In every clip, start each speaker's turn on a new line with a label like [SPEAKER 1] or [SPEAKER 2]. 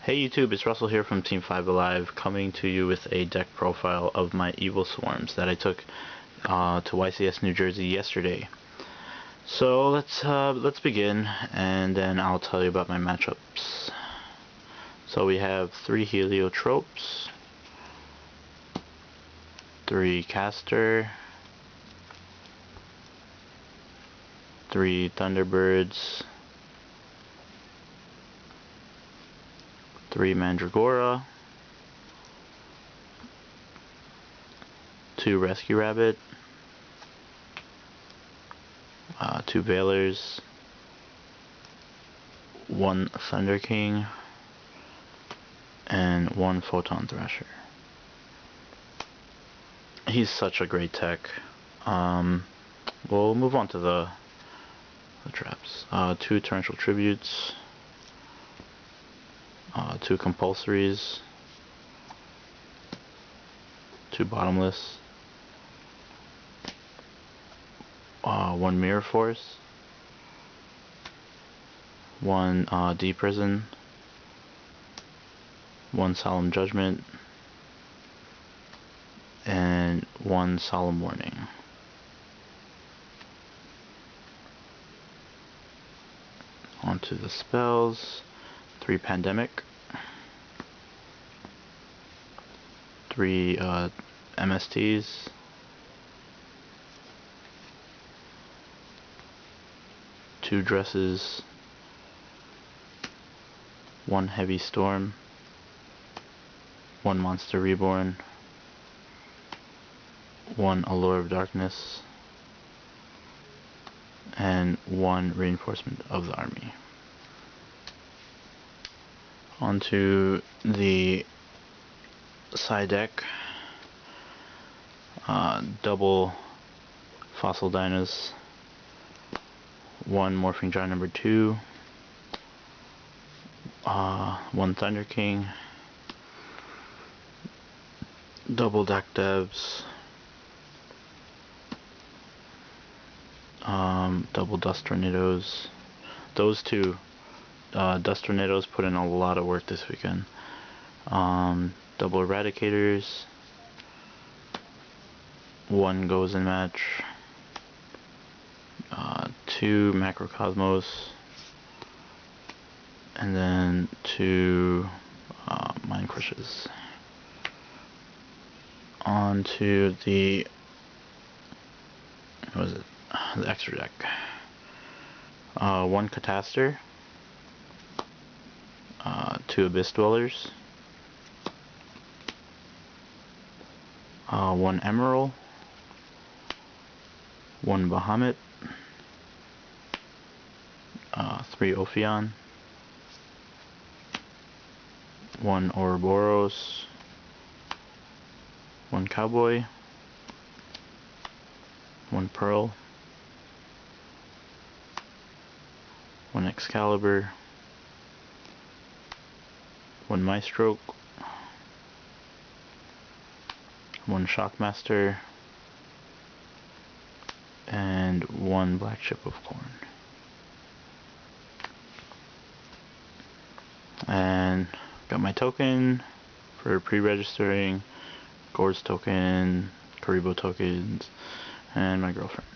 [SPEAKER 1] Hey YouTube, it's Russell here from Team 5 Alive, coming to you with a deck profile of my Evilswarms that I took to YCS New Jersey yesterday. So let's begin, and then I'll tell you about my matchups. So we have 3 Heliotropes, 3 Caster, 3 Thunderbirds, 3 Mandragora, 2 Rescue Rabbit, 2 Veilers, 1 Thunder King, and 1 Photon Thrasher. He's such a great tech. We'll move on to the traps. 2 Torrential Tributes, 2 Compulsories, 2 Bottomless, 1 Mirror Force, 1 Deep Prison, 1 Solemn Judgment, and 1 Solemn Warning. Onto the spells. 3 Pandemic, 3 MSTs, 2 Dresses, 1 Heavy Storm, 1 Monster Reborn, 1 Allure of Darkness, and 1 Reinforcement of the Army. Onto the side deck. Double Fossil Dinos, 1 Morphing Giant number 2, 1 Thunder King, double Deck Devs, double Dust Tornadoes. Those 2 Dust Tornadoes put in a lot of work this weekend. Double Eradicators, 1 Gozen Match, 2 Macrocosmos, and then 2 Mind Crushes. On to the the extra deck. 1 Cataster, 2 Abyss Dwellers, 1 Emerald, 1 Bahamut, 3 Ophion, 1 Ouroboros, 1 Cowboy, 1 Pearl, 1 Excalibur, 1 Maestro, 1 Shockmaster, and 1 Black Chip of Corn. And got my token for pre-registering, Gore's token, Karibo tokens, and my girlfriend.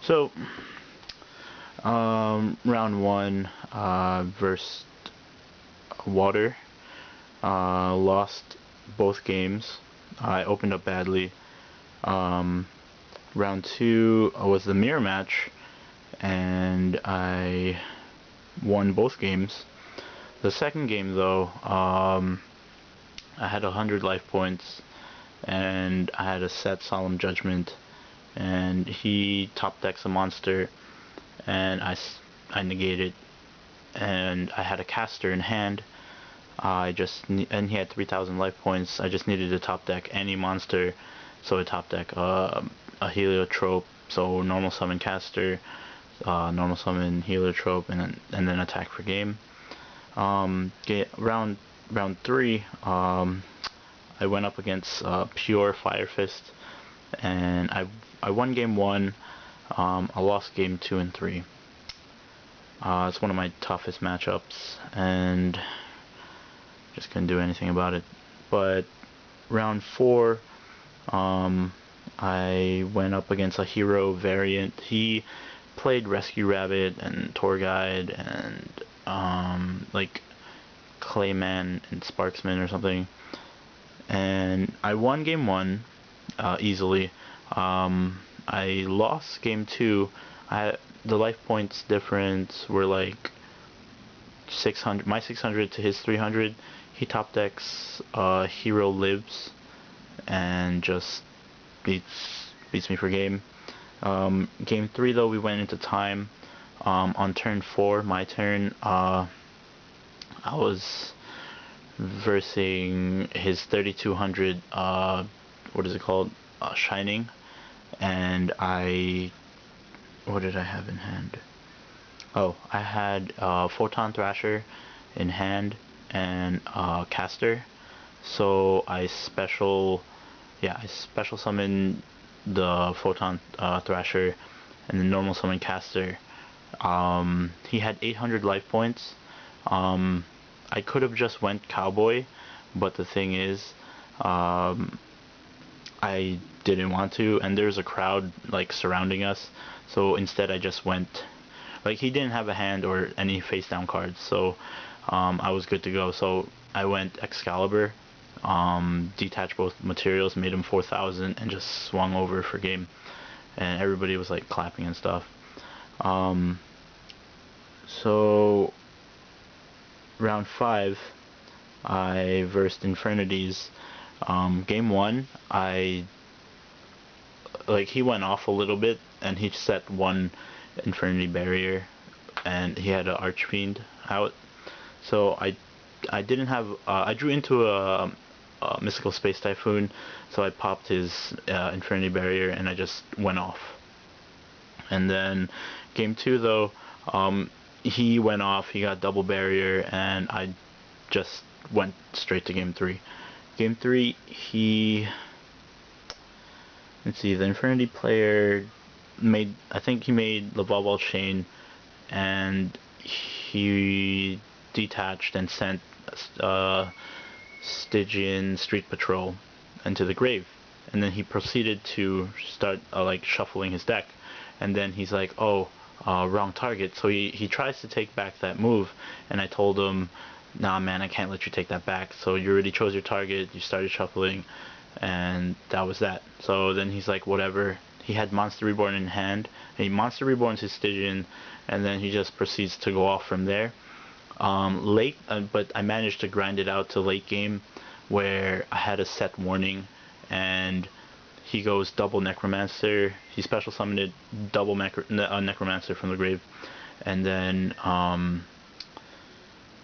[SPEAKER 1] So, round 1 versus Water. Lost both games. I opened up badly. Round 2 was the mirror match, and I won both games. The second game, though, I had 100 life points, and I had a set Solemn Judgment, and he top decks a monster, and I negated, and I had a Caster in hand. And he had 3,000 life points. I just needed to top deck any monster, so I top deck a Heliotrope, so normal summon Caster, normal summon Heliotrope, and then attack for game. Round 3, I went up against pure Fire Fist, and I won game 1. I lost game 2 and 3. It's one of my toughest matchups, and just couldn't do anything about it. But round 4, I went up against a hero variant. He played Rescue Rabbit and Tour Guide and like Clayman and Sparksman or something. And I won game 1 easily. I lost game 2. The life points difference were like 600, my 600 to his 300. He top decks Hero Lives and just beats me for game. Game 3 though, we went into time. On turn 4, my turn, I was versing his 3200 what is it called, Shining, and what did I have in hand? Oh, I had Photon Thrasher in hand and Caster. So I special summon the Photon Thrasher and the normal summon Caster. He had 800 life points. I could have just went Cowboy, but the thing is, I didn't want to, and there's a crowd like surrounding us, so instead I just went, like, he didn't have a hand or any face down cards, so I was good to go. So I went Excalibur, detached both materials, made him 4,000, and just swung over for game, and everybody was like clapping and stuff. So round 5, I versed Infernities. Game 1, he went off a little bit, and he set one Infernity Barrier, and he had an Archfiend out. So I didn't have, I drew into a Mystical Space Typhoon, so I popped his Infernity Barrier, and I just went off. And then game 2 though, he went off, he got double barrier, and I just went straight to game 3. Game 3, let's see, the Infernity player I think he made the Ball Chain, and he detached and sent Stygian Street Patrol into the grave, and then he proceeded to start shuffling his deck, and then he's like, oh, wrong target, so he tries to take back that move, and I told him, nah man, I can't let you take that back, so you already chose your target, you started shuffling, and that was that. So then he's like, whatever. He had Monster Reborn in hand, and he Monster Reborns his Stygian, and then he just proceeds to go off from there. But I managed to grind it out to late game, where I had a set warning, and he goes double Necromancer. He special summoned it, double Necromancer from the grave, and then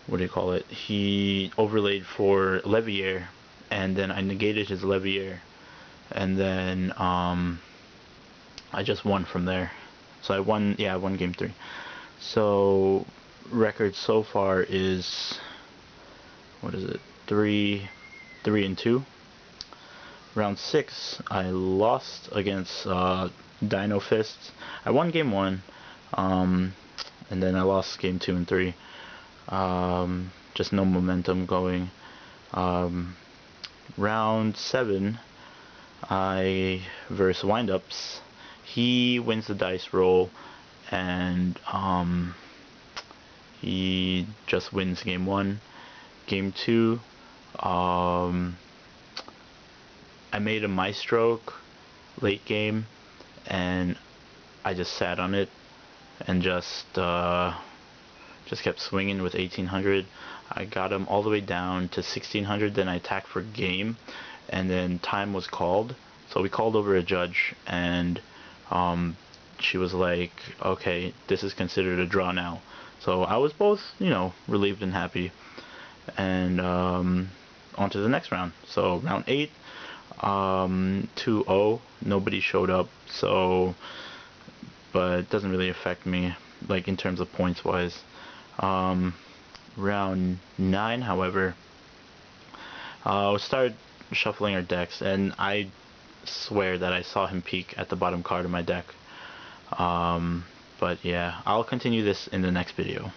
[SPEAKER 1] what do you call it? He overlaid for Levier, and then I negated his Levier, and then I just won from there. So I won game 3. So record so far is, what is it? 3-2. Round 6, I lost against Dino Fists. I won game 1, and then I lost game 2 and 3. Just no momentum going. Round 7, I verse Windups. He wins the dice roll, and he just wins game 1. Game 2, I made a Maestroke late game, and I just sat on it and just kept swinging with 1800. I got him all the way down to 1600, then I attacked for game, and then time was called. So we called over a judge, and she was like, okay, this is considered a draw now. So I was both, relieved and happy. And on to the next round. So round 8, 2-0, nobody showed up, so, but it doesn't really affect me, like, in terms of points wise. Round 9, however, we started shuffling our decks, and I swear that I saw him peek at the bottom card of my deck. But yeah, I'll continue this in the next video.